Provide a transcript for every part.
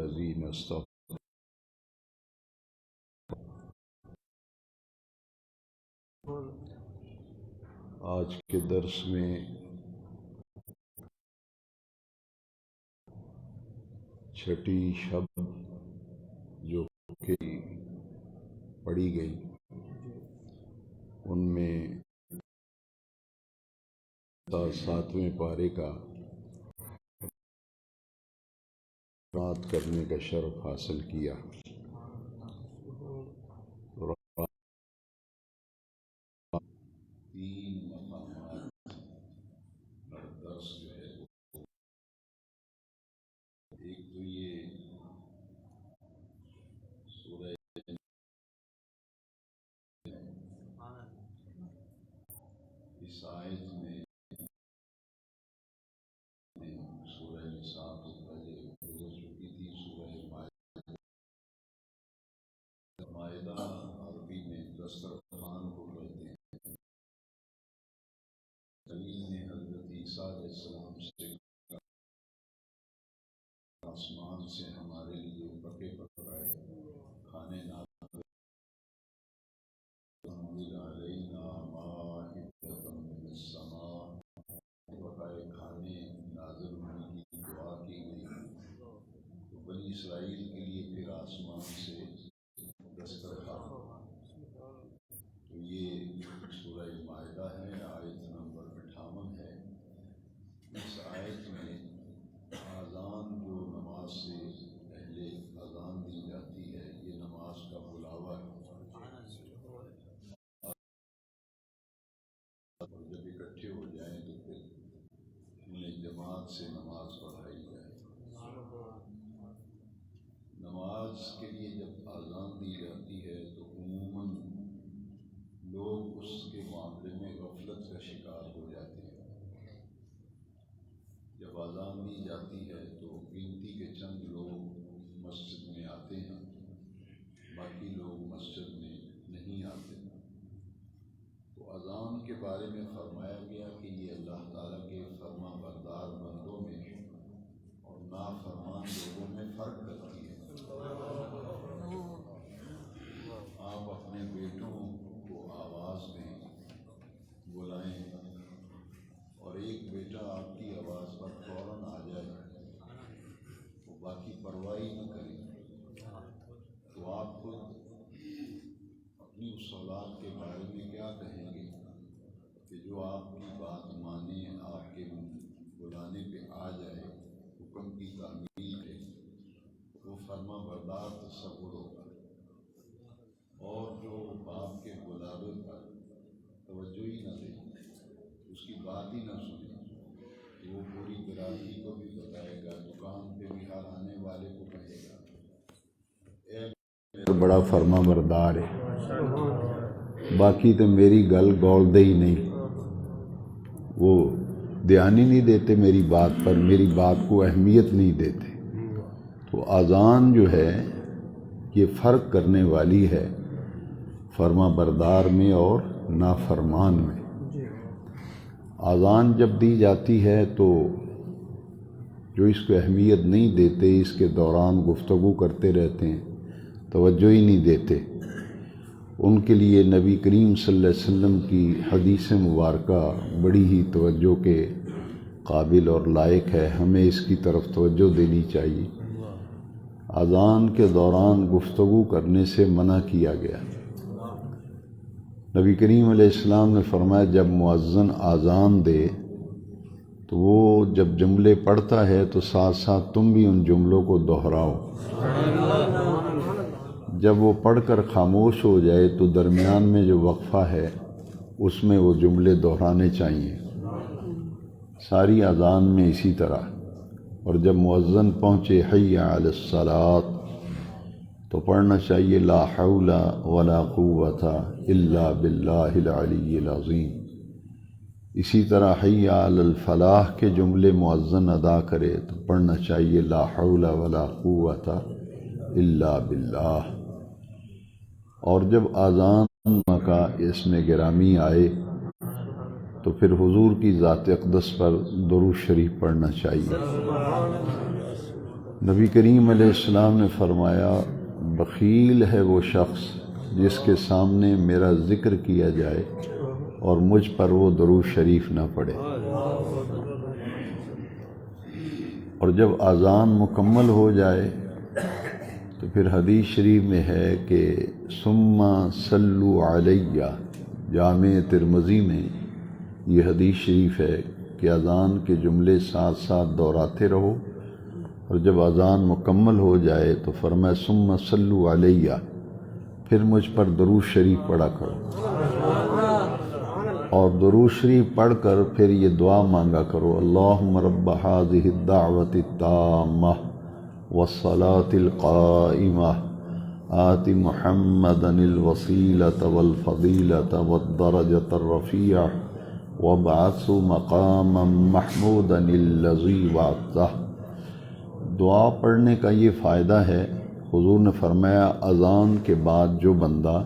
الذین استغفروا. آج کے درس میں چھٹی شب جو کہ پڑھی گئی ان میں 7ویں پارے کا بات کرنے کا شرف حاصل کیا. تین مقامات ہر درس جو ہے، ایک تو یہ سورہ اس آیت میں سورہ نساء کو پہلے گزر چکی تھی. سورہ مائدہ عربی میں دسترخوان کو کہتے ہیں. خلیل نے حضرت عیسیٰ علیہ السلام سے آسمان سے ہمارے لیے پکے پکائے کھانے نازل علینا مائدۃ من السماء، پکائے کھانے نازل ہونے کی دعا کی گئی. تو بنی اسرائیل کے لیے پھر آسمان سے دسترخوان. تو یہ سورہ مائدہ ہے، آیت نمبر 58 ہے. اس آیت میں اذان جو نماز سے پہلے اذان دی جاتی ہے، یہ نماز کا بلاوا ہے. اور جب اکٹھے ہو جائیں تو پھر انہیں جماعت سے نماز پڑھائی جائے. نماز کے لیے جب اذان دی جاتی ہے تو عموماً لوگ اس کے معاملے میں غفلت کا شکار ہو جاتے ہیں. جب اذان دی جاتی ہے تو گنتی کے چند لوگ مسجد میں آتے ہیں، باقی لوگ مسجد میں نہیں آتے. تو اذان کے بارے میں فرمایا گیا کہ یہ اللہ تعالیٰ کے فرما بردار بندوں میں اور نافرمان لوگوں میں فرق کرتی ہے. آپ اپنے بیٹوں کو آواز دیں، بلائیں، اور ایک بیٹا آپ کی آواز پر فوراً آ جائے، وہ باقی پرواہ نہ کریں، تو آپ خود اپنی اس اولاد کے بارے میں کیا کہیں گے کہ جو آپ کی بات مانے، آپ کے بلانے پہ آ جائے، حکم کی تعمیل کرے، وہ فرما بردار تصور ہوگا. اور جو باپ کے بلاوے پر توجہ ہی نہ دے، اس کی بات ہی نہ سنے، وہ پوری برادری کو بھی بتائے گا، دکان پہ بھی ہر آنے والے کو کہے گا اے بڑا فرما بردار ہے، باقی تو میری گل گول دے ہی نہیں، وہ دھیان ہی نہیں دیتے میری بات پر، میری بات کو اہمیت نہیں دیتے. تو اذان جو ہے یہ فرق کرنے والی ہے فرما بردار میں اور نافرمان میں. اذان جب دی جاتی ہے تو جو اس کو اہمیت نہیں دیتے، اس کے دوران گفتگو کرتے رہتے ہیں، توجہ ہی نہیں دیتے، ان کے لیے نبی کریم صلی اللہ علیہ وسلم کی حدیث مبارکہ بڑی ہی توجہ کے قابل اور لائق ہے. ہمیں اس کی طرف توجہ دینی چاہیے. اذان کے دوران گفتگو کرنے سے منع کیا گیا. نبی کریم علیہ السلام نے فرمایا جب مؤذن اذان دے تو وہ جب جملے پڑھتا ہے تو ساتھ ساتھ تم بھی ان جملوں کو دہراؤ. جب وہ پڑھ کر خاموش ہو جائے تو درمیان میں جو وقفہ ہے اس میں وہ جملے دہرانے چاہیے. ساری اذان میں اسی طرح. اور جب مؤذن پہنچے حی علی الصلاۃ تو پڑھنا چاہیے لا حول ولا قوۃ الا باللہ العلی العظیم. اسی طرح حی علی الفلاح کے جملے مؤذن ادا کرے تو پڑھنا چاہیے لا حول ولا قوۃ الا باللہ. اور جب اذان کا اسم گرامی آئے تو پھر حضور کی ذات اقدس پر درود شریف پڑھنا چاہیے. نبی کریم علیہ السلام نے فرمایا بخیل ہے وہ شخص جس کے سامنے میرا ذکر کیا جائے اور مجھ پر وہ درود شریف نہ پڑھے۔ اور جب اذان مکمل ہو جائے تو پھر حدیث شریف میں ہے کہ ثم صلوا علیہ، جامع ترمذی میں یہ حدیث شریف ہے کہ اذان کے جملے ساتھ ساتھ دہراتے رہو، اور جب اذان مکمل ہو جائے تو فرمایا ثم صلوا علیہ، پھر مجھ پر درود شریف پڑھا کرو، اور درود شریف پڑھ کر پھر یہ دعا مانگا کرو، اللہم رب هذه الدعوة التامة والصلاة القائمة آت محمدا الوسيلة والفضيلة والدرجة الرفيعة وابعثه مقاما محمودا الذي وعدته۔ دعا پڑھنے کا یہ فائدہ ہے، حضور نے فرمایا اذان کے بعد جو بندہ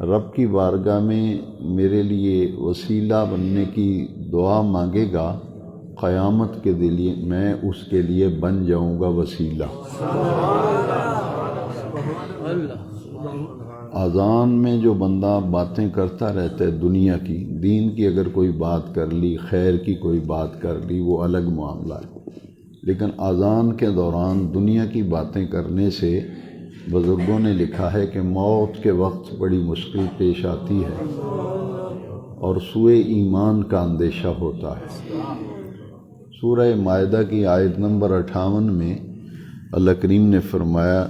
رب کی بارگاہ میں میرے لیے وسیلہ بننے کی دعا مانگے گا، قیامت کے دن میں اس کے لیے بن جاؤں گا وسیلہ۔ اذان میں جو بندہ باتیں کرتا رہتا ہے دنیا کی، دین کی اگر کوئی بات کر لی، خیر کی کوئی بات کر لی، وہ الگ معاملہ ہے، لیکن اذان کے دوران دنیا کی باتیں کرنے سے بزرگوں نے لکھا ہے کہ موت کے وقت بڑی مشکل پیش آتی ہے اور سوء ایمان کا اندیشہ ہوتا ہے۔ سورہ مائدہ کی آیت نمبر 58 میں اللہ کریم نے فرمایا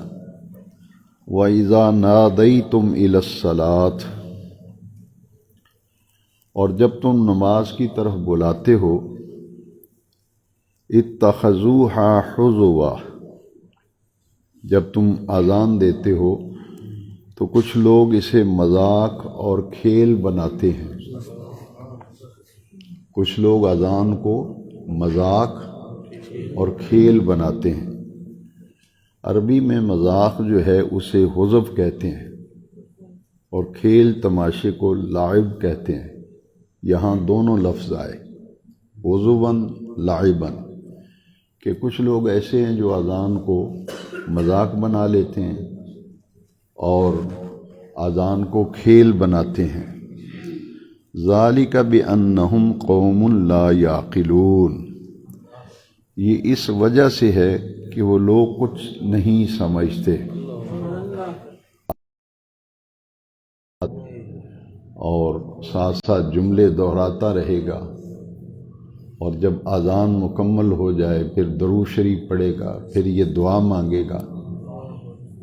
وَإِذَا نَادَيْتُمْ إِلَى الصَّلَاةِ، اور جب تم نماز کی طرف بلاتے ہو، اتخذوها حزوا، جب تم اذان دیتے ہو تو کچھ لوگ اسے مذاق اور کھیل بناتے ہیں، کچھ لوگ اذان کو مذاق اور کھیل بناتے ہیں۔ عربی میں مذاق جو ہے اسے حزو کہتے ہیں، اور کھیل تماشے کو لعب کہتے ہیں۔ یہاں دونوں لفظ آئے، حزواً لعباً، کہ کچھ لوگ ایسے ہیں جو اذان کو مذاق بنا لیتے ہیں اور اذان کو کھیل بناتے ہیں۔ ذالک بأنہم قوم لا یعقلون، یہ اس وجہ سے ہے کہ وہ لوگ کچھ نہیں سمجھتے۔ اور ساتھ ساتھ جملے دہراتا رہے گا، اور جب اذان مکمل ہو جائے پھر درود شریف پڑھے گا، پھر یہ دعا مانگے گا۔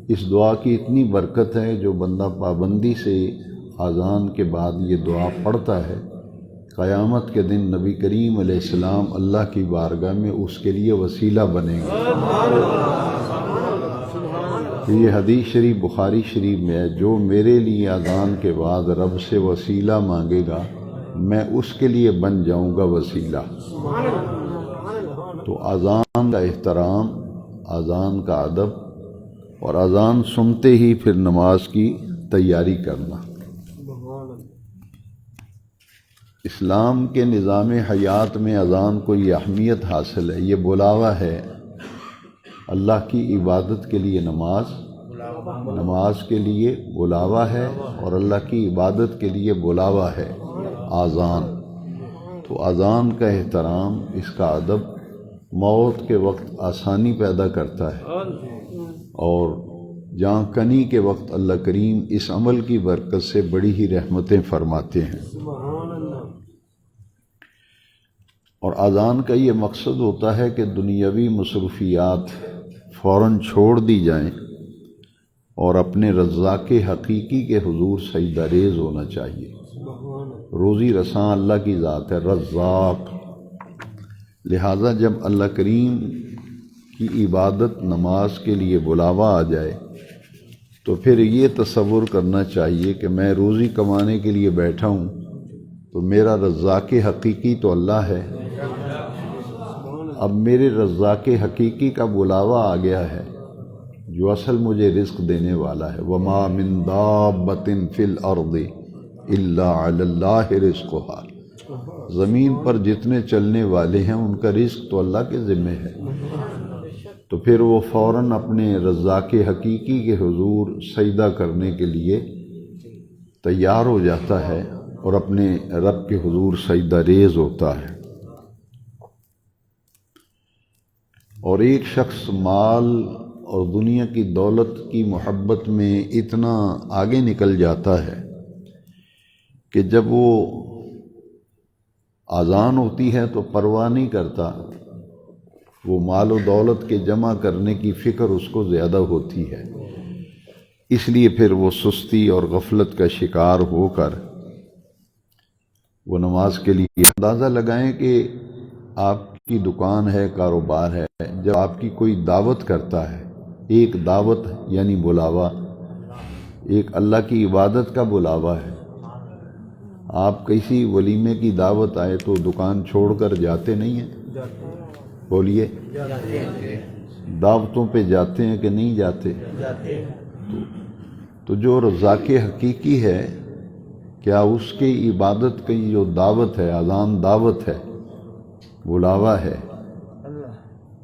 اس دعا کی اتنی برکت ہے، جو بندہ پابندی سے اذان کے بعد یہ دعا پڑھتا ہے، قیامت کے دن نبی کریم علیہ السلام اللہ کی بارگاہ میں اس کے لیے وسیلہ بنیں گے۔ یہ حدیث شریف بخاری شریف میں ہے، جو میرے لیے اذان کے بعد رب سے وسیلہ مانگے گا میں اس کے لیے بن جاؤں گا وسیلہ۔ تو اذان کا احترام، اذان کا ادب، اور اذان سنتے ہی پھر نماز کی تیاری کرنا۔ اسلام کے نظام حیات میں اذان کو یہ اہمیت حاصل ہے، یہ بلاوا ہے اللہ کی عبادت کے لیے۔ نماز کے لیے بلاوا ہے، اور اللہ کی عبادت کے لیے بلاوا ہے اذان۔ تو اذان کا احترام، اس کا ادب موت کے وقت آسانی پیدا کرتا ہے، اور جاں کنی کے وقت اللہ کریم اس عمل کی برکت سے بڑی ہی رحمتیں فرماتے ہیں۔ اور اذان کا یہ مقصد ہوتا ہے کہ دنیاوی مصروفیات فوراً چھوڑ دی جائیں، اور اپنے رزاق حقیقی کے حضور سجدہ ریز ہونا چاہیے۔ روزی رساں اللہ کی ذات ہے، رزاق۔ لہذا جب اللہ کریم کی عبادت نماز کے لیے بلاوا آ جائے تو پھر یہ تصور کرنا چاہیے کہ میں روزی کمانے کے لیے بیٹھا ہوں تو میرا رزاق حقیقی تو اللہ ہے۔ اب میرے رزاق حقیقی کا بلاوا آ گیا ہے، جو اصل مجھے رزق دینے والا ہے۔ وَمَا مِن دَابَّةٍ فِي الْأَرْضِ إِلَّا عَلَى اللَّهِ رِزْقُهَا، زمین پر جتنے چلنے والے ہیں ان کا رزق تو اللہ کے ذمہ ہے۔ تو پھر وہ فوراً اپنے رزاق حقیقی کے حضور سجدہ کرنے کے لیے تیار ہو جاتا ہے اور اپنے رب کے حضور سجدہ ریز ہوتا ہے۔ اور ایک شخص مال اور دنیا کی دولت کی محبت میں اتنا آگے نکل جاتا ہے کہ جب وہ اذان ہوتی ہے تو پرواہ نہیں کرتا، وہ مال و دولت کے جمع کرنے کی فکر اس کو زیادہ ہوتی ہے، اس لیے پھر وہ سستی اور غفلت کا شکار ہو کر وہ نماز کے لیے اندازہ لگائیں کہ آپ کی دکان ہے، کاروبار ہے، جب آپ کی کوئی دعوت کرتا ہے، ایک دعوت یعنی بلاوا، ایک اللہ کی عبادت کا بلاوا ہے، آپ کسی ولیمے کی دعوت آئے تو دکان چھوڑ کر جاتے نہیں ہیں؟ بولیے، دعوتوں پہ جاتے ہیں کہ نہیں جاتے؟ تو جو رزاق حقیقی ہے، کیا اس کی عبادت کی جو دعوت ہے، اذان دعوت ہے، بلاوا ہے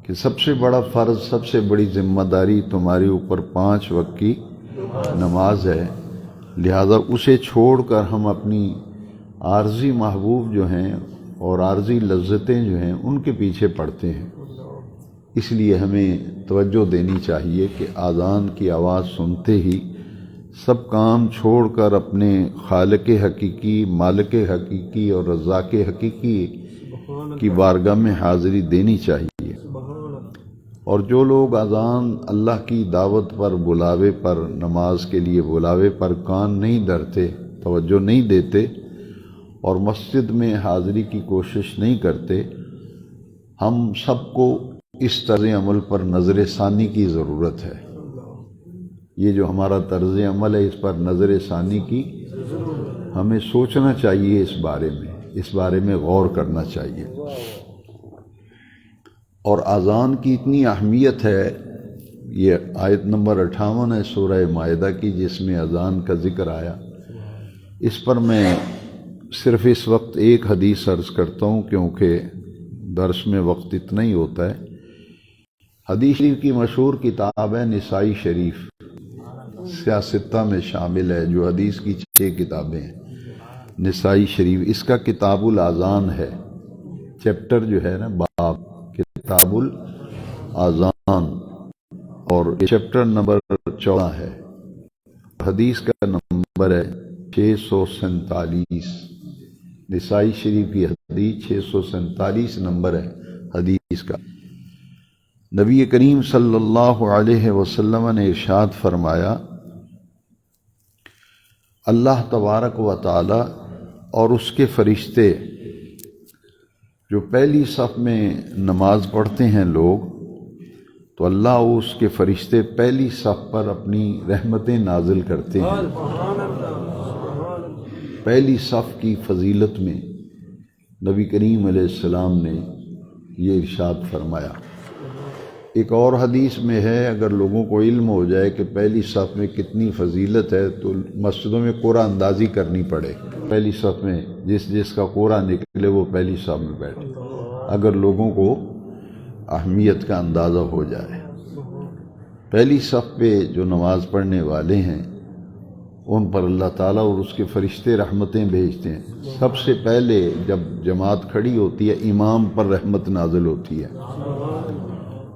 کہ سب سے بڑا فرض، سب سے بڑی ذمہ داری تمہارے اوپر 5 وقت کی نماز ہے، لہذا اسے چھوڑ کر ہم اپنی عارضی محبوب جو ہیں اور عارضی لذتیں جو ہیں ان کے پیچھے پڑتے ہیں۔ اس لیے ہمیں توجہ دینی چاہیے کہ اذان کی آواز سنتے ہی سب کام چھوڑ کر اپنے خالق حقیقی، مالک حقیقی اور رزاق حقیقی کی بارگاہ میں حاضری دینی چاہیے۔ اور جو لوگ اذان، اللہ کی دعوت پر، بلاوے پر، نماز کے لیے بلاوے پر کان نہیں دھرتے، توجہ نہیں دیتے اور مسجد میں حاضری کی کوشش نہیں کرتے، ہم سب کو اس طرز عمل پر نظر ثانی کی ضرورت ہے۔ یہ جو ہمارا طرز عمل ہے، اس پر نظر ثانی کی ہمیں سوچنا چاہیے، اس بارے میں غور کرنا چاہیے۔ اور اذان کی اتنی اہمیت ہے، یہ آیت نمبر 58 ہے سورہ مائدہ کی، جس میں اذان کا ذکر آیا۔ اس پر میں صرف اس وقت ایک حدیث عرض کرتا ہوں کیونکہ درس میں وقت اتنا ہی ہوتا ہے۔ حدیث شریف کی مشہور کتاب ہے نسائی شریف، سیاستہ میں شامل ہے، جو حدیث کی 6 کتابیں ہیں۔ نسائی شریف اس کا کتاب الاذان ہے، چیپٹر جو ہے نا، باب کتاب الاذان، اور چیپٹر نمبر 14 ہے، حدیث کا نمبر ہے 647۔ نسائی شریف کی حدیث 647 نمبر ہے حدیث کا۔ نبی کریم صلی اللہ علیہ وسلم نے ارشاد فرمایا، اللہ تبارک و تعالی اور اس کے فرشتے جو پہلی صف میں نماز پڑھتے ہیں لوگ، تو اللہ اور اس کے فرشتے پہلی صف پر اپنی رحمتیں نازل کرتے ہیں۔ پہلی صف کی فضیلت میں نبی کریم علیہ السلام نے یہ ارشاد فرمایا۔ ایک اور حدیث میں ہے، اگر لوگوں کو علم ہو جائے کہ پہلی صف میں کتنی فضیلت ہے تو مسجدوں میں قرعہ اندازی کرنی پڑے، پہلی صف میں جس کا قرعہ نکلے وہ پہلی صف میں بیٹھے، اگر لوگوں کو اہمیت کا اندازہ ہو جائے۔ پہلی صف پہ جو نماز پڑھنے والے ہیں ان پر اللہ تعالیٰ اور اس کے فرشتے رحمتیں بھیجتے ہیں۔ سب سے پہلے جب جماعت کھڑی ہوتی ہے، امام پر رحمت نازل ہوتی ہے،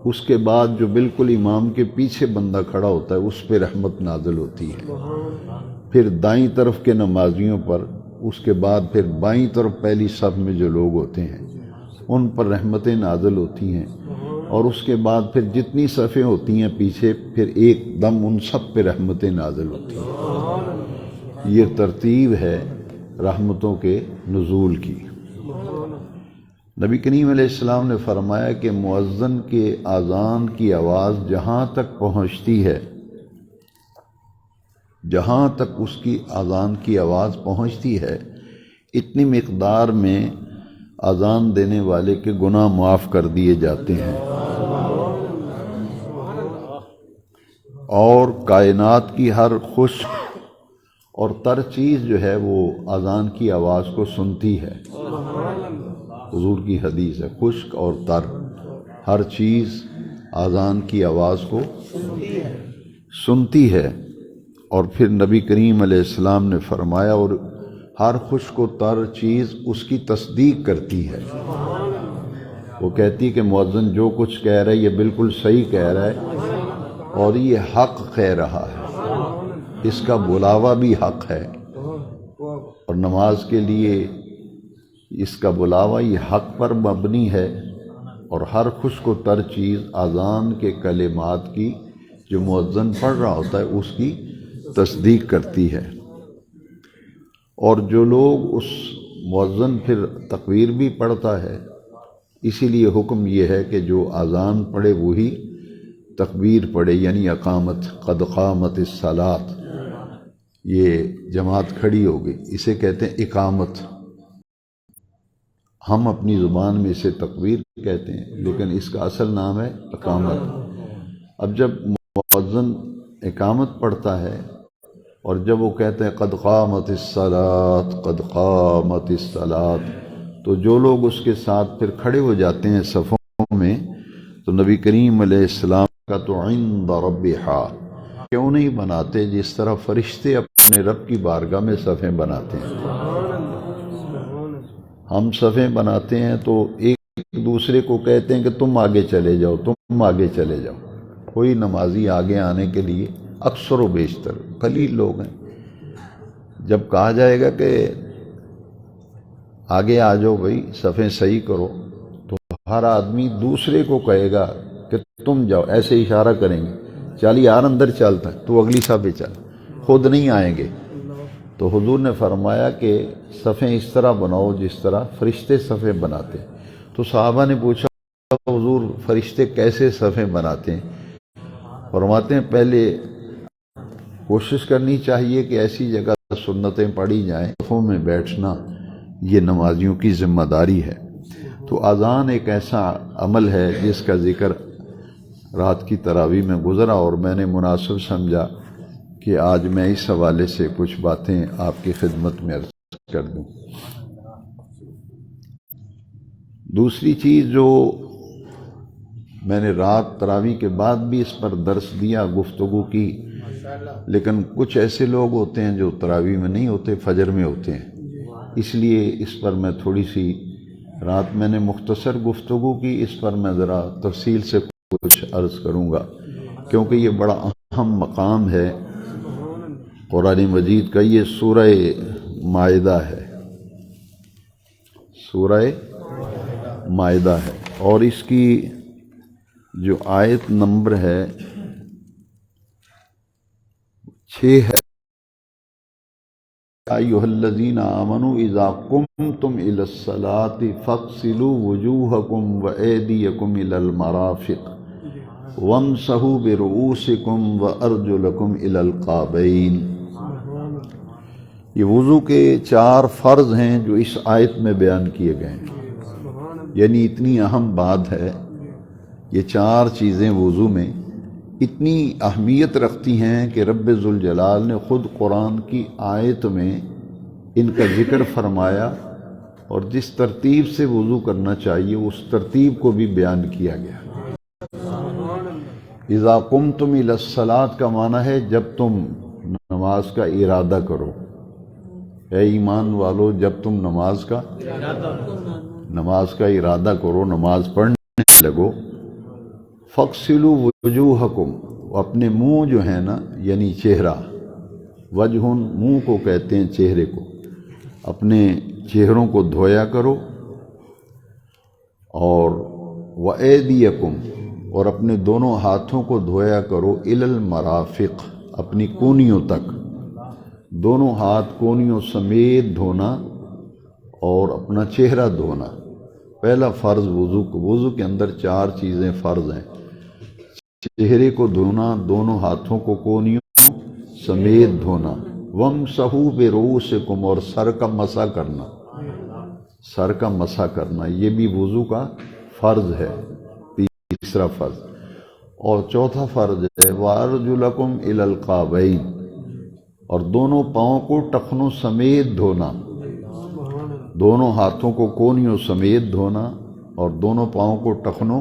اس کے بعد جو بالکل امام کے پیچھے بندہ کھڑا ہوتا ہے اس پہ رحمت نازل ہوتی ہے، پھر دائیں طرف کے نمازیوں پر، اس کے بعد پھر بائیں طرف پہلی صف میں جو لوگ ہوتے ہیں ان پر رحمتیں نازل ہوتی ہیں، اور اس کے بعد پھر جتنی صفیں ہوتی ہیں پیچھے، پھر ایک دم ان سب پہ رحمتیں نازل ہوتی ہیں۔ یہ ترتیب ہے رحمتوں کے نزول کی۔ نبی کریم علیہ السلام نے فرمایا کہ مؤذن کے اذان کی آواز جہاں تک پہنچتی ہے، جہاں تک اس کی اذان کی آواز پہنچتی ہے، اتنی مقدار میں اذان دینے والے کے گناہ معاف کر دیے جاتے ہیں، اور کائنات کی ہر خشک اور تر چیز جو ہے وہ اذان کی آواز کو سنتی ہے۔ حضور کی حدیث ہے، خشک اور تر ہر چیز اذان کی آواز کو سنتی ہے۔ اور پھر نبی کریم علیہ السلام نے فرمایا اور ہر خشک و تر چیز اس کی تصدیق کرتی ہے۔ وہ کہتی کہ مؤذن جو کچھ کہہ رہا ہے یہ بالکل صحیح کہہ رہا ہے اور یہ حق کہہ رہا ہے، اس کا بلاوا بھی حق ہے، اور نماز کے لیے اس کا بلاوا یہ حق پر مبنی ہے، اور ہر خشک و تر چیز اذان کے کلمات کی جو مؤذن پڑھ رہا ہوتا ہے اس کی تصدیق کرتی ہے۔ اور جو لوگ اس مؤذن پھر تکبیر بھی پڑھتا ہے، اسی لیے حکم یہ ہے کہ جو اذان پڑھے وہی تکبیر پڑھے، یعنی اقامت، قد قامت الصلاۃ، یہ جماعت کھڑی ہو گئی، اسے کہتے ہیں اقامت۔ ہم اپنی زبان میں اسے تکبیر کہتے ہیں، لیکن اس کا اصل نام ہے اقامت۔ اب جب مؤذن اقامت پڑھتا ہے اور جب وہ کہتے ہیں قد قامت الصلاۃ، قد قامت الصلاۃ، تو جو لوگ اس کے ساتھ پھر کھڑے ہو جاتے ہیں صفوں میں، تو نبی کریم علیہ السلام کا تو عند ربھا کیوں نہیں بناتے جس طرح فرشتے اپنے رب کی بارگاہ میں صفیں بناتے ہیں۔ ہم صفیں بناتے ہیں تو ایک دوسرے کو کہتے ہیں کہ تم آگے چلے جاؤ، تم آگے چلے جاؤ، کوئی نمازی آگے آنے کے لیے اکثر و بیشتر قلیل لوگ ہیں۔ جب کہا جائے گا کہ آگے آ جاؤ بھائی صفیں صحیح کرو، تو ہر آدمی دوسرے کو کہے گا کہ تم جاؤ، ایسے اشارہ کریں گے، چل یار اندر چلتا ہے تو اگلی صف پہ چل، خود نہیں آئیں گے۔ تو حضور نے فرمایا کہ صفیں اس طرح بناؤ جس طرح فرشتے صفیں بناتے ہیں۔ تو صحابہ نے پوچھا حضور فرشتے کیسے صفیں بناتے ہیں؟ فرماتے ہیں پہلے کوشش کرنی چاہیے کہ ایسی جگہ سنتیں پڑھی جائیں، صفوں میں بیٹھنا یہ نمازیوں کی ذمہ داری ہے۔ تو اذان ایک ایسا عمل ہے جس کا ذکر رات کی تراویح میں گزرا، اور میں نے مناسب سمجھا کہ آج میں اس حوالے سے کچھ باتیں آپ کی خدمت میں عرض کر دوں۔ دوسری چیز جو میں نے رات تراویح کے بعد بھی اس پر درس دیا، گفتگو کی، لیکن کچھ ایسے لوگ ہوتے ہیں جو تراویح میں نہیں ہوتے، فجر میں ہوتے ہیں، اس لیے اس پر میں تھوڑی سی رات میں نے مختصر گفتگو کی، اس پر میں ذرا تفصیل سے کچھ عرض کروں گا، کیونکہ یہ بڑا اہم مقام ہے قرآن مجید کا۔ یہ سورہ مائدہ ہے، سورہ مائدہ ہے، اور اس کی جو آیت نمبر ہے 6 ہے، ایھا الذین آمنوا اذا قمتم الی الصلاۃ فاغسلوا وجوہکم وایدیکم الی المرافق وامسحوا برؤوسکم وارجلکم الی الکعبین۔ یہ وضو کے 4 فرض ہیں جو اس آیت میں بیان کیے گئے ہیں، یعنی اتنی اہم بات ہے، یہ 4 چیزیں وضو میں اتنی اہمیت رکھتی ہیں کہ رب ذوالجلال نے خود قرآن کی آیت میں ان کا ذکر فرمایا، اور جس ترتیب سے وضو کرنا چاہیے اس ترتیب کو بھی بیان کیا گیا۔ اذا قمتم الی الصلاۃ کا معنی ہے جب تم نماز کا ارادہ کرو، اے ایمان والو جب تم نماز کا ارادہ کرو، نماز پڑھنے لگو، فاغسلوا وجوہکم، اپنے منہ جو ہے نا یعنی چہرہ، وجہ منہ کو کہتے ہیں چہرے کو، اپنے چہروں کو دھویا کرو، اور وایدیکم، اور اپنے دونوں ہاتھوں کو دھویا کرو، الی المرافق، اپنی کونیوں تک، دونوں ہاتھ کونیوں سمیت دھونا، اور اپنا چہرہ دھونا۔ پہلا فرض وضو کے اندر 4 چیزیں فرض ہیں، چہرے کو دھونا، دونوں ہاتھوں کو کونیوں سمیت دھونا، وامسحوا برؤوسکم، اور سر کا مسح کرنا، یہ بھی وضو کا فرض ہے، تیسرا فرض۔ اور چوتھا فرض ہے وارجلکم الی الکعبین، اور دونوں پاؤں کو ٹخنوں سمیت دھونا، دونوں ہاتھوں کو کونیوں سمیت دھونا اور دونوں پاؤں کو ٹخنوں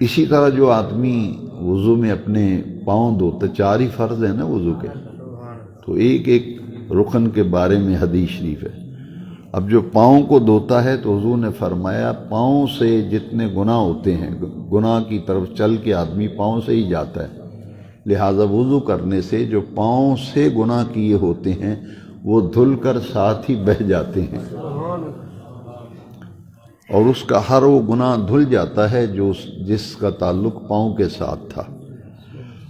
اسی طرح جو آدمی وضو میں اپنے پاؤں دھوتا، 4 ہی فرض ہیں نا وضو کے، تو ایک ایک رکن کے بارے میں حدیث شریف ہے۔ اب جو پاؤں کو دھوتا ہے تو حضور نے فرمایا پاؤں سے جتنے گناہ ہوتے ہیں، گناہ کی طرف چل کے آدمی پاؤں سے ہی جاتا ہے، لہٰذا وضو کرنے سے جو پاؤں سے گناہ کیے ہوتے ہیں وہ دھل کر ساتھ ہی بہہ جاتے ہیں، اور اس کا ہر وہ گناہ دھل جاتا ہے جس کا تعلق پاؤں کے ساتھ تھا۔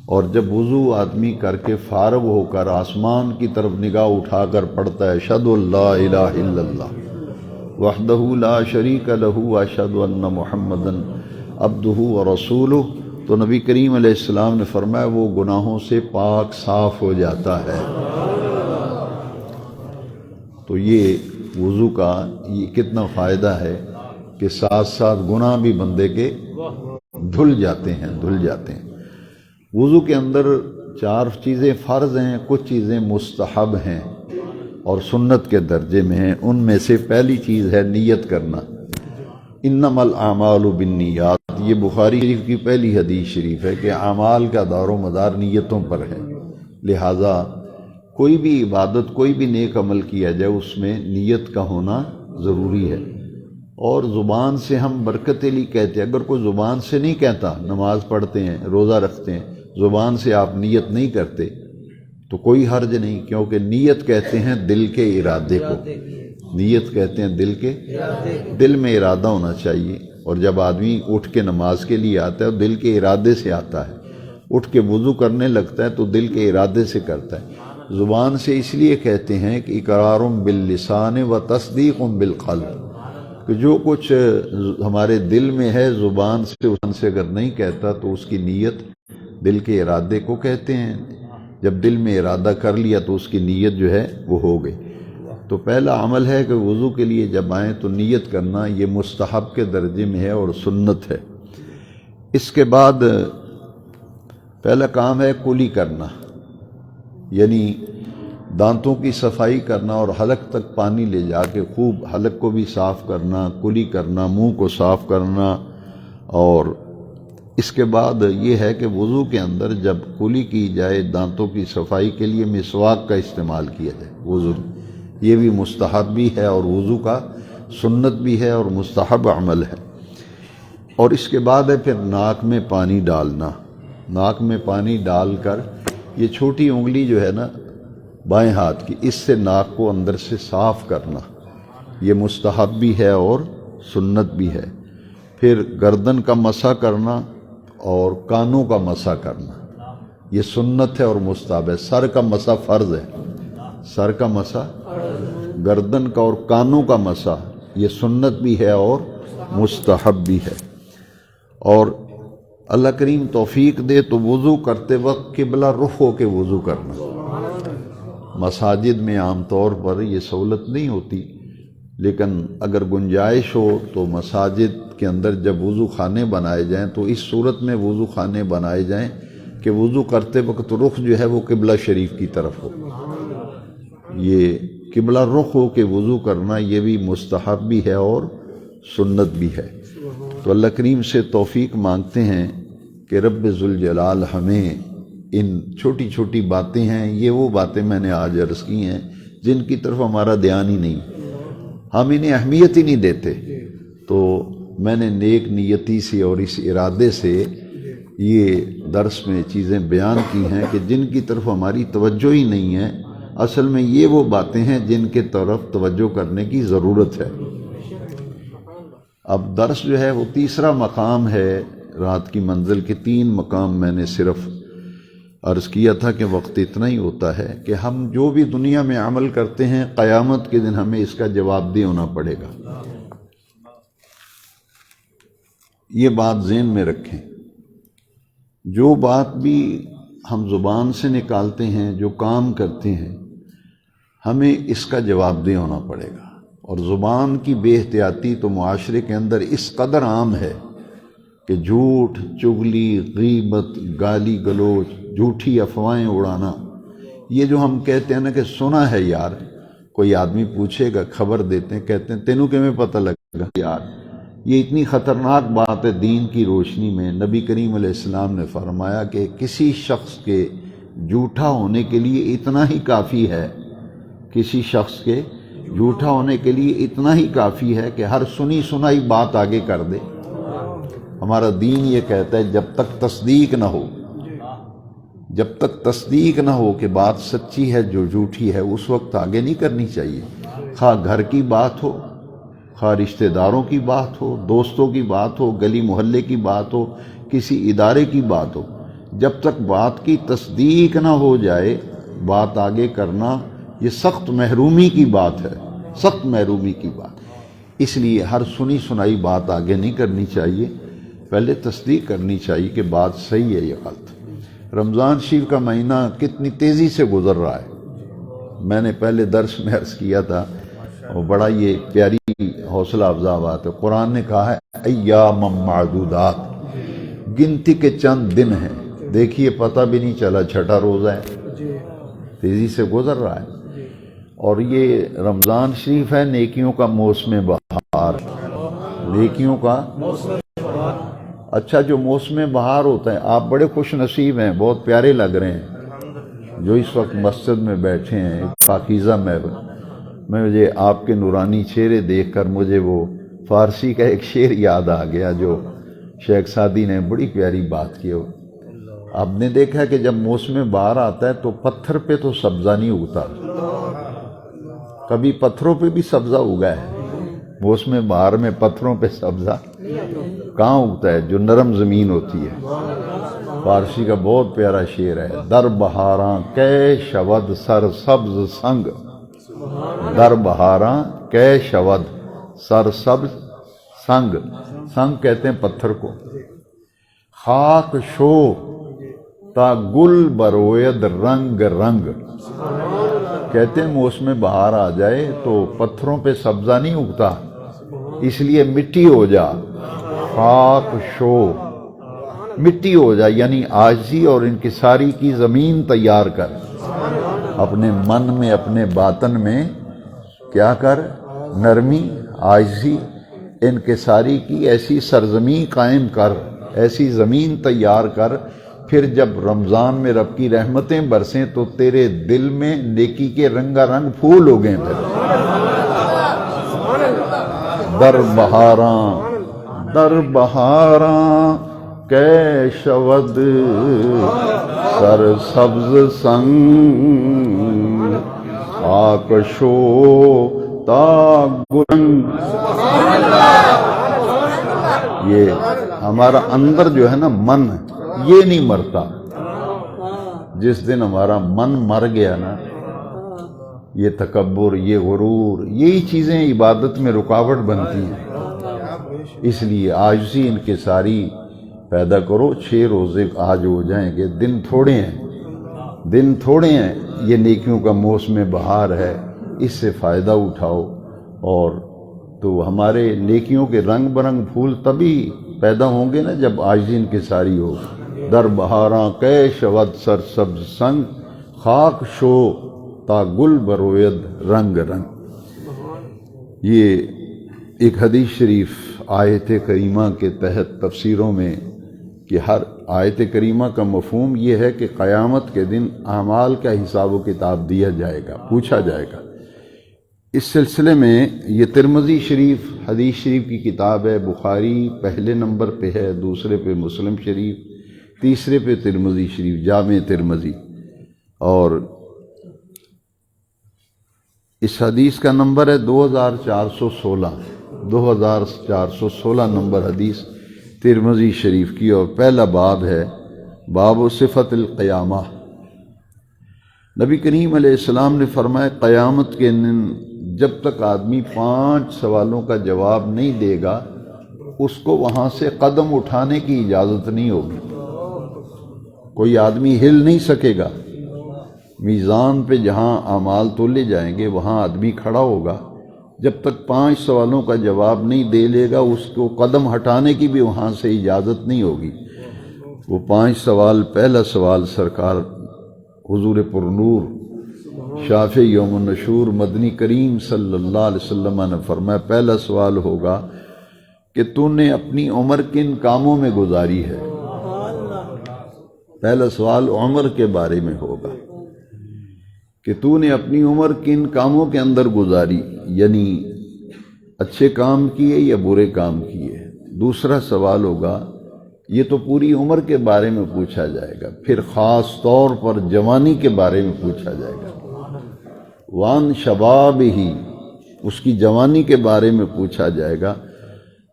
اور جب وضو آدمی کر کے فارغ ہو کر آسمان کی طرف نگاہ اٹھا کر پڑھتا ہے اشہد ان لا الہ الا اللہ وحدہ لا شریک لہ واشہد ان محمدا عبدہ ورسولہ، تو نبی کریم علیہ السلام نے فرمایا وہ گناہوں سے پاک صاف ہو جاتا ہے۔ تو یہ وضو کا یہ کتنا فائدہ ہے کہ ساتھ ساتھ گناہ بھی بندے کے دھل جاتے ہیں۔ وضو کے اندر 4 چیزیں فرض ہیں، کچھ چیزیں مستحب ہیں اور سنت کے درجے میں ہیں۔ ان میں سے پہلی چیز ہے نیت کرنا، انما الاعمال بالنیات، یہ بخاری شریف کی پہلی حدیث شریف ہے کہ اعمال کا دار و مدار نیتوں پر ہے، لہٰذا کوئی بھی عبادت، کوئی بھی نیک عمل کیا جائے اس میں نیت کا ہونا ضروری ہے۔ اور زبان سے ہم برکت علی کہتے ہیں، اگر کوئی زبان سے نہیں کہتا، نماز پڑھتے ہیں، روزہ رکھتے ہیں، زبان سے آپ نیت نہیں کرتے تو کوئی حرج نہیں، کیونکہ نیت کہتے ہیں دل کے ارادے کو، نیت کہتے ہیں دل میں ارادہ ہونا چاہیے۔ اور جب آدمی اٹھ کے نماز کے لیے آتا ہے دل کے ارادے سے آتا ہے، اٹھ کے وضو کرنے لگتا ہے تو دل کے ارادے سے کرتا ہے۔ زبان سے اس لیے کہتے ہیں کہ اقرار باللسان و تصدیق بالقلب، کہ جو کچھ ہمارے دل میں ہے زبان سے اگر نہیں کہتا تو اس کی نیت دل کے ارادے کو کہتے ہیں، جب دل میں ارادہ کر لیا تو اس کی نیت جو ہے وہ ہو گئی۔ تو پہلا عمل ہے کہ وضو کے لیے جب آئیں تو نیت کرنا، یہ مستحب کے درجے میں ہے اور سنت ہے۔ اس کے بعد پہلا کام ہے کلی کرنا، یعنی دانتوں کی صفائی کرنا اور حلق تک پانی لے جا کے خوب حلق کو بھی صاف کرنا، کلی کرنا، منہ کو صاف کرنا۔ اور اس کے بعد یہ ہے کہ وضو کے اندر جب کلی کی جائے دانتوں کی صفائی کے لیے مسواک کا استعمال کیا جائے وضو، یہ بھی مستحب بھی ہے اور وضو کا سنت بھی ہے اور مستحب عمل ہے۔ اور اس کے بعد ہے پھر ناک میں پانی ڈالنا، ناک میں پانی ڈال کر یہ چھوٹی انگلی جو ہے نا بائیں ہاتھ کی، اس سے ناک کو اندر سے صاف کرنا، یہ مستحب بھی ہے اور سنت بھی ہے۔ پھر گردن کا مسح کرنا اور کانوں کا مسح کرنا، یہ سنت ہے اور مستحب ہے۔ سر کا مسح فرض ہے، سر کا مسح، گردن کا اور کانوں کا مسح یہ سنت بھی ہے اور مستحب بھی ہے۔ اور اللہ کریم توفیق دے تو وضو کرتے وقت قبلہ رخ ہو کے وضو کرنا۔ مساجد میں عام طور پر یہ سہولت نہیں ہوتی، لیکن اگر گنجائش ہو تو مساجد کے اندر جب وضو خانے بنائے جائیں تو اس صورت میں وضو خانے بنائے جائیں کہ وضو کرتے وقت رخ جو ہے وہ قبلہ شریف کی طرف ہو، یہ قبلہ رخ ہو کے وضو کرنا یہ بھی مستحب بھی ہے اور سنت بھی ہے۔ تو اللہ کریم سے توفیق مانگتے ہیں کہ رب ذوالجلال ہمیں ان چھوٹی چھوٹی باتیں ہیں، یہ وہ باتیں میں نے آج عرض کی ہیں جن کی طرف ہمارا دھیان ہی نہیں، ہم انہیں اہمیت ہی نہیں دیتے، تو میں نے نیک نیتی سے اور اس ارادے سے یہ درس میں چیزیں بیان کی ہیں کہ جن کی طرف ہماری توجہ ہی نہیں ہے، اصل میں یہ وہ باتیں ہیں جن کے طرف توجہ کرنے کی ضرورت ہے۔ اب درس جو ہے وہ تیسرا مقام ہے، رات کی منزل کے 3 مقام میں نے صرف عرض کیا تھا کہ وقت اتنا ہی ہوتا ہے کہ ہم جو بھی دنیا میں عمل کرتے ہیں قیامت کے دن ہمیں اس کا جواب دہ ہونا پڑے گا، یہ بات ذہن میں رکھیں۔ جو بات بھی ہم زبان سے نکالتے ہیں، جو کام کرتے ہیں، ہمیں اس کا جواب دہ ہونا پڑے گا۔ اور زبان کی بے احتیاطی تو معاشرے کے اندر اس قدر عام ہے کہ جھوٹ، چغلی، غیبت، گالی گلوچ، جھوٹی افواہیں اڑانا، یہ جو ہم کہتے ہیں نا کہ سنا ہے یار، کوئی آدمی پوچھے گا، خبر دیتے ہیں، کہتے ہیں تینوں کے میں پتہ لگا یار، یہ اتنی خطرناک بات ہے دین کی روشنی میں۔ نبی کریم علیہ السلام نے فرمایا کہ کسی شخص کے جھوٹا ہونے کے لیے اتنا ہی کافی ہے، کسی شخص کے جھوٹا ہونے کے لیے اتنا ہی کافی ہے کہ ہر سنی سنائی بات آگے کر دے۔ ہمارا دین یہ کہتا ہے جب تک تصدیق نہ ہو، جب تک تصدیق نہ ہو کہ بات سچی ہے جو جھوٹی ہے، اس وقت آگے نہیں کرنی چاہیے۔ خواہ گھر کی بات ہو، خواہ رشتہ داروں کی بات ہو، دوستوں کی بات ہو، گلی محلے کی بات ہو، کسی ادارے کی بات ہو، جب تک بات کی تصدیق نہ ہو جائے بات آگے کرنا یہ سخت محرومی کی بات ہے، سخت محرومی کی بات۔ اس لیے ہر سنی سنائی بات آگے نہیں کرنی چاہیے، پہلے تصدیق کرنی چاہیے کہ بات صحیح ہے یا غلط۔ رمضان شریف کا مہینہ کتنی تیزی سے گزر رہا ہے۔ میں نے پہلے درس میں عرض کیا تھا، اور بڑا یہ پیاری حوصلہ افزا بات ہے۔ قرآن نے کہا ہے ایام معدودات، گنتی کے چند دن ہیں۔ دیکھیے پتہ بھی نہیں چلا چھٹا روزہ ہے، تیزی سے گزر رہا ہے۔ اور یہ رمضان شریف ہے نیکیوں کا موسم بہار، نیکیوں کا اچھا جو موسم بہار ہوتا ہے۔ آپ بڑے خوش نصیب ہیں، بہت پیارے لگ رہے ہیں جو اس وقت مسجد میں بیٹھے ہیں پاکیزہ مجھے آپ کے نورانی چہرے دیکھ کر مجھے وہ فارسی کا ایک شعر یاد آ گیا جو شیخ سعدی نے بڑی پیاری بات کی۔ آپ نے دیکھا کہ جب موسم بہار آتا ہے تو پتھر پہ تو سبزہ نہیں اگتا، کبھی پتھروں پہ بھی سبزہ اگا ہے؟ موسم بہار میں پتھروں پہ سبزہ کہاں اگتا ہے جو نرم زمین ہوتی ہے؟ فارسی کا بہت پیارا شعر ہے، در بہاراں کے شود سر سبز سنگ، در بہاراں کے شود سر سبز سنگ، سنگ کہتے ہیں پتھر کو، خاک شو تا گل بروید رنگ رنگ، کہتے ہیں موسم بہار آ جائے تو پتھروں پہ سبزہ نہیں اگتا، اس لیے مٹی ہو جا، خاک شو مٹی ہو جا، یعنی عاجزی اور انکساری کی زمین تیار کر، اپنے من میں اپنے باطن میں کیا کر، نرمی، عاجزی، انکساری کی ایسی سرزمین قائم کر، ایسی زمین تیار کر، پھر جب رمضان میں رب کی رحمتیں برسیں تو تیرے دل میں نیکی کے رنگا رنگ پھول اگیں۔ پھر در بہاراں کے شود سر سبز سنگ، آکشو تا گلنگ۔ یہ ہمارا اندر جو ہے نا من، یہ نہیں مرتا۔ جس دن ہمارا من مر گیا نا، یہ تکبر، یہ غرور، یہی چیزیں عبادت میں رکاوٹ بنتی ہیں۔ اس لیے عاجزی انکساری پیدا کرو۔ 6 روزے آج ہو جائیں گے، دن تھوڑے ہیں، دن تھوڑے ہیں، یہ نیکیوں کا موسم بہار ہے، اس سے فائدہ اٹھاؤ۔ اور تو ہمارے نیکیوں کے رنگ برنگ پھول تبھی پیدا ہوں گے نا جب عاجزی انکساری ہو۔ در بہاراں کے شود سر سبز سنگ، خاک شو تا گل بروید رنگ رنگ۔ یہ ایک حدیث شریف آیت کریمہ کے تحت تفسیروں میں کہ ہر آیت کریمہ کا مفہوم یہ ہے کہ قیامت کے دن اعمال کا حساب و کتاب دیا جائے گا، پوچھا جائے گا۔ اس سلسلے میں یہ ترمذی شریف حدیث شریف کی کتاب ہے، بخاری پہلے نمبر پہ ہے، دوسرے پہ مسلم شریف، تیسرے پہ ترمذی شریف، جامع ترمذی، اور اس حدیث کا نمبر ہے 2416، 2416 نمبر حدیث ترمذی شریف کی، اور پہلا باب ہے باب صفت القیامہ۔ نبی کریم علیہ السلام نے فرمایا قیامت کے دن جب تک آدمی 5 سوالوں کا جواب نہیں دے گا اس کو وہاں سے قدم اٹھانے کی اجازت نہیں ہوگی، کوئی آدمی ہل نہیں سکے گا۔ میزان پہ جہاں اعمال تولے جائیں گے وہاں آدمی کھڑا ہوگا، جب تک 5 سوالوں کا جواب نہیں دے لے گا اس کو قدم ہٹانے کی بھی وہاں سے اجازت نہیں ہوگی۔ وہ 5 سوال، پہلا سوال سرکار حضور پرنور شافع یوم النشور مدنی کریم صلی اللہ علیہ وسلم نے فرمایا، پہلا سوال ہوگا کہ تو نے اپنی عمر کن کاموں میں گزاری ہے۔ پہلا سوال عمر کے بارے میں ہوگا کہ تو نے اپنی عمر کن کاموں کے اندر گزاری، یعنی اچھے کام کیے یا برے کام کیے۔ دوسرا سوال ہوگا، یہ تو پوری عمر کے بارے میں پوچھا جائے گا، پھر خاص طور پر جوانی کے بارے میں پوچھا جائے گا۔ وان شباب ہی، اس کی جوانی کے بارے میں پوچھا جائے گا،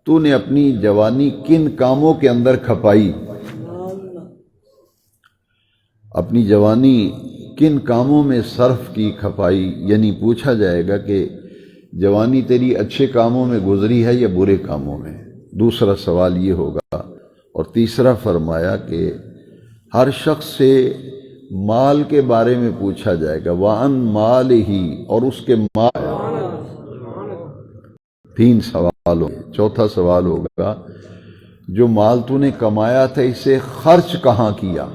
تو نے اپنی جوانی کن کاموں کے اندر کھپائی، اپنی جوانی کن کاموں میں صرف کی، کھپائی، یعنی پوچھا جائے گا کہ جوانی تیری اچھے کاموں میں گزری ہے یا برے کاموں میں۔ دوسرا سوال یہ ہوگا، اور تیسرا فرمایا کہ ہر شخص سے مال کے بارے میں پوچھا جائے گا، وَعَن مَالِهِ، اور اس کے مال۔ تین سوال ہوں گے۔ چوتھا سوال ہوگا، جو مال تو نے کمایا تھا اسے خرچ کہاں کیا؟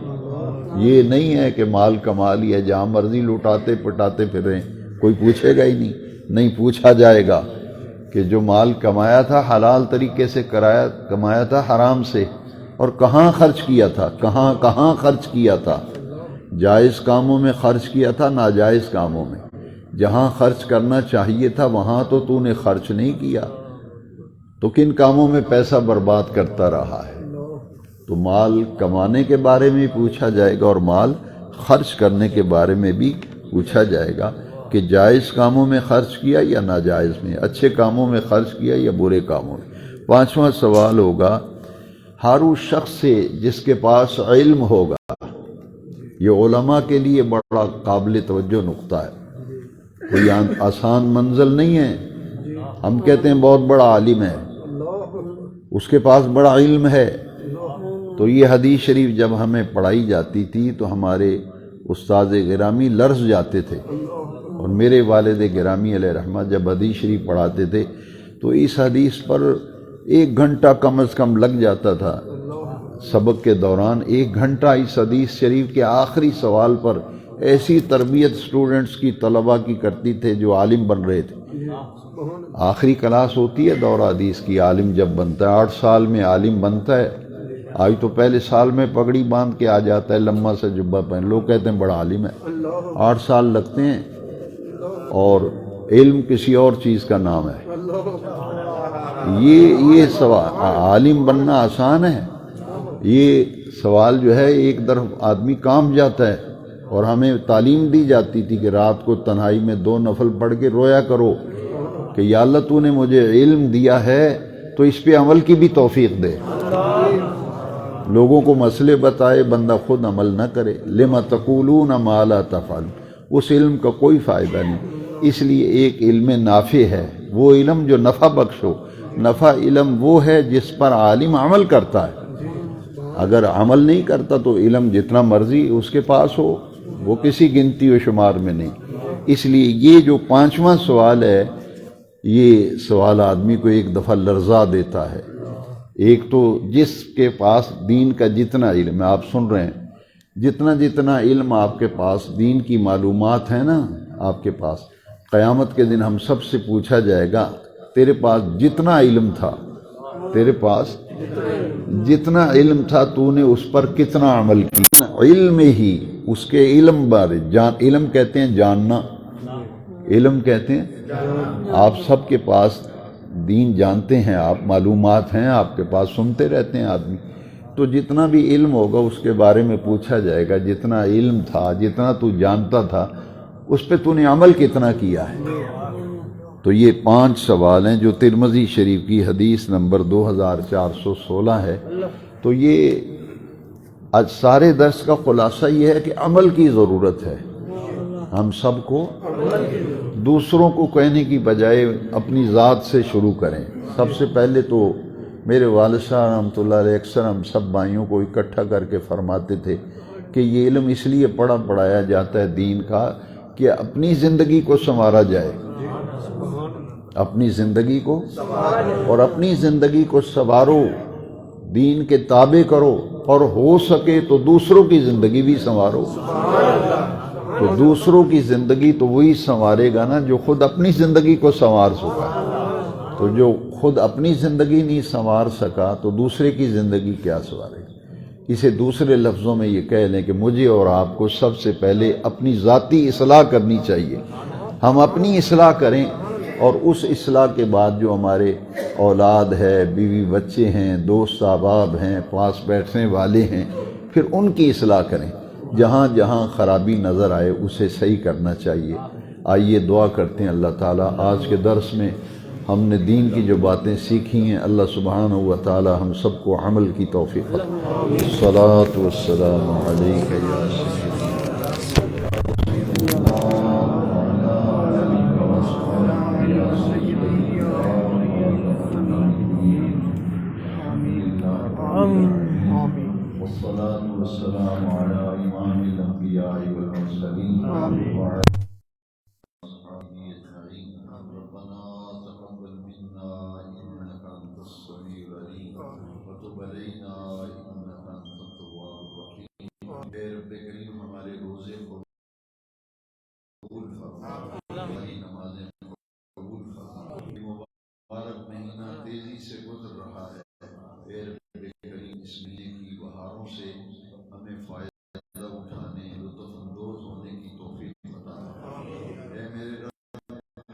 یہ نہیں ہے کہ مال کما لیا جہاں مرضی لوٹاتے پٹاتے پھر رہے ہیں، کوئی پوچھے گا ہی نہیں پوچھا جائے گا کہ جو مال کمایا تھا حلال طریقے سے کمایا تھا حرام سے، اور کہاں خرچ کیا تھا، کہاں خرچ کیا تھا، جائز کاموں میں خرچ کیا تھا، ناجائز کاموں میں۔ جہاں خرچ کرنا چاہیے تھا وہاں تو نے خرچ نہیں کیا، تو کن کاموں میں پیسہ برباد کرتا رہا ہے؟ تو مال کمانے کے بارے میں پوچھا جائے گا اور مال خرچ کرنے کے بارے میں بھی پوچھا جائے گا کہ جائز کاموں میں خرچ کیا یا ناجائز میں، اچھے کاموں میں خرچ کیا یا برے کاموں میں۔ پانچواں سوال ہوگا، ہر اس شخص سے جس کے پاس علم ہوگا، یہ علماء کے لیے بڑا قابل توجہ نقطہ ہے، کوئی آسان منزل نہیں ہے۔ ہم کہتے ہیں بہت بڑا عالم ہے، اس کے پاس بڑا علم ہے، تو یہ حدیث شریف جب ہمیں پڑھائی جاتی تھی تو ہمارے استاد گرامی لرز جاتے تھے، اور میرے والد گرامی علیہ رحمہ جب حدیث شریف پڑھاتے تھے تو اس حدیث پر 1 گھنٹہ کم از کم لگ جاتا تھا۔ سبق کے دوران 1 گھنٹہ اس حدیث شریف کے آخری سوال پر ایسی تربیت اسٹوڈنٹس کی، طلباء کی کرتی تھے جو عالم بن رہے تھے۔ آخری کلاس ہوتی ہے دورہ حدیث کی، عالم جب بنتا ہے 8 سال میں عالم بنتا ہے۔ آج تو پہلے سال میں پگڑی باندھ کے آ جاتا ہے، لمبا سا جبہ پہن، لوگ کہتے ہیں بڑا عالم ہے۔ 8 سال لگتے ہیں، اور علم کسی اور چیز کا نام ہے۔ یہ سوال عالم بننا آسان ہے، یہ سوال جو ہے ایک طرف آدمی کام جاتا ہے، اور ہمیں تعلیم دی جاتی تھی کہ رات کو تنہائی میں 2 نفل پڑھ کے رویا کرو کہ یا اللہ تو نے مجھے علم دیا ہے تو اس پہ عمل کی بھی توفیق دے۔ لوگوں کو مسئلے بتائے، بندہ خود عمل نہ کرے، لما تقولون ما لا تفعلون، اس علم کا کوئی فائدہ نہیں۔ اس لیے ایک علم نافع ہے، وہ علم جو نفع بخش ہو۔ نفع علم وہ ہے جس پر عالم عمل کرتا ہے، اگر عمل نہیں کرتا تو علم جتنا مرضی اس کے پاس ہو وہ کسی گنتی و شمار میں نہیں۔ اس لیے یہ جو 5واں سوال ہے، یہ سوال آدمی کو ایک دفعہ لرزا دیتا ہے۔ ایک تو جس کے پاس دین کا جتنا علم ہے، آپ سن رہے ہیں، جتنا علم آپ کے پاس دین کی معلومات ہیں نا آپ کے پاس، قیامت کے دن ہم سب سے پوچھا جائے گا تیرے پاس جتنا علم تھا، تیرے پاس جتنا علم تھا تو نے اس پر کتنا عمل کیا۔ علم ہی، اس کے علم بارے، علم کہتے ہیں جاننا، علم کہتے ہیں آپ سب کے پاس دین جانتے ہیں، آپ معلومات ہیں آپ کے پاس، سنتے رہتے ہیں آدمی، تو جتنا بھی علم ہوگا اس کے بارے میں پوچھا جائے گا، جتنا علم تھا، جتنا تو جانتا تھا، اس پہ تو نے عمل کتنا کیا ہے۔ تو یہ 5 سوال ہیں جو ترمذی شریف کی حدیث نمبر 2416 ہے۔ تو یہ آج سارے درس کا خلاصہ یہ ہے کہ عمل کی ضرورت ہے، ہم سب کو دوسروں کو کہنے کی بجائے اپنی ذات سے شروع کریں۔ سب سے پہلے تو میرے والد صاحب رحمۃ اللہ علیہ اکثر ہم سب بھائیوں کو اکٹھا کر کے فرماتے تھے کہ یہ علم اس لیے پڑھایا جاتا ہے دین کا کہ اپنی زندگی کو سنوارا جائے، اپنی زندگی کو، اور اپنی زندگی کو سنوارو، دین کے تابع کرو، اور ہو سکے تو دوسروں کی زندگی بھی سنوارو۔ تو دوسروں کی زندگی تو وہی سنوارے گا نا جو خود اپنی زندگی کو سنوار چکا ہے۔ تو جو خود اپنی زندگی نہیں سنوار سکا تو دوسرے کی زندگی کیا سنوارے گا؟ اسے دوسرے لفظوں میں یہ کہہ لیں کہ مجھے اور آپ کو سب سے پہلے اپنی ذاتی اصلاح کرنی چاہیے. ہم اپنی اصلاح کریں اور اس اصلاح کے بعد جو ہمارے اولاد ہے، بیوی بچے ہیں، دوست احباب ہیں، پاس بیٹھنے والے ہیں، پھر ان کی اصلاح کریں. جہاں جہاں خرابی نظر آئے اسے صحیح کرنا چاہیے. آئیے دعا کرتے ہیں اللہ تعالیٰ آج کے درس میں ہم نے دین کی جو باتیں سیکھی ہیں اللہ سبحانہ و تعالیٰ ہم سب کو عمل کی توفیق عطا فرمائے. الصلاۃ والسلام علیک یا سیدی. والصلاة والسلام على إمام الأنبياء والمرسلين وعلى أصحابه أجمعين. ربنا تقبل منا إنك أنت السميع العليم وتب علينا إنك أنت التواب الرحيم. اے رب کریم ہمارے روزے کو قبول فرما، ہماری نمازیں قبول فرما. یہ مبارک مہینہ تیزی سے گزر رہا ہے. اے رب کریم اس مہینے کی بہاروں سے ہمیں فائدہ اٹھانے، لطف اندوز ہونے کی توفیق عطا فرما. اے میرے رب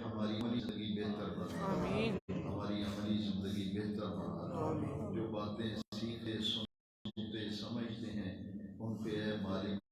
ہماری عملی زندگی بہتر بنا، ہماری عملی زندگی بہتر بنا. جو باتیں سیکھتے سنتے سمجھتے ہیں ان پہ اے مالک